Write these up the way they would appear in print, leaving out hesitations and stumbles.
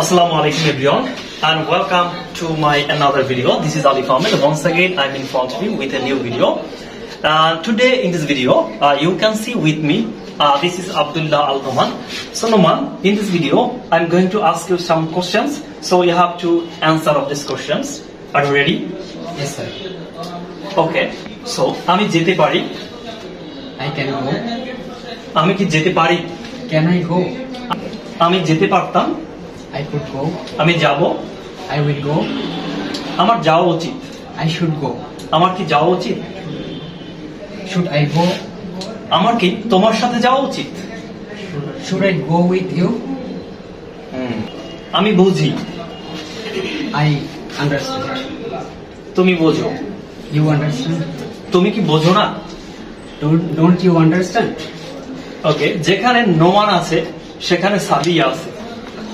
Assalamu alaikum everyone and welcome to my another video. This is Alif Ahmed. Once again I'm in front of you with a new video. Today in this video you can see with me this is Abdullah Al Noman. So Noman, in this video I'm going to ask you some questions. So you have to answer of these questions. Are you ready? Yes sir. Okay. So আমি যেতে পারি? I can go. আমি কি যেতে পারি? Can I go? আমি যেতে পারতাম? I could go. আমি যাব? I will go. আমার যাওয়া উচিত? I should go. আমার কি যাওয়া উচিত? Should I go? আমার কি তোমার সাথে যাওয়া উচিত? Should I go with you? আমি বুঝি। I understand. তুমি বোঝো। You understand? তুমি কি বোঝো না? Don't you understand? ওকে, যেখানে নোমান আছে সেখানে সাদিয়া আছে।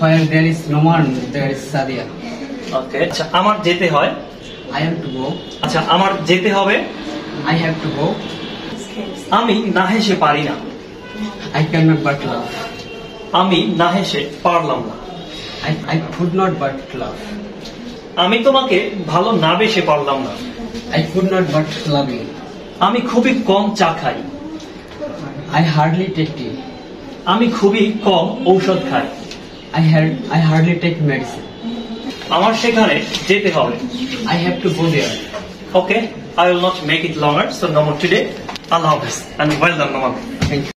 Where there is no one, there is Sadia. ওকে, আচ্ছা আমার যেতে হয়। I have to go. আচ্ছা আমার যেতে হবে। I have to go. আমি না হেসে পারি না। I cannot but laugh. আমি না হেসে পারলাম না। I could not but laugh. আমি তোমাকে ভালো না বেসে পারলাম না। I could not but love you. আমি খুবই কম চা খাই। I hardly take tea. আমি খুবই কম ঔষধ খাই। I hardly take medicine. আমার সেখানে যেতে হবে। I have to go there. Okay, I will not make it longer. So no more today. Allah Hafiz and well done, Noman. Thank you.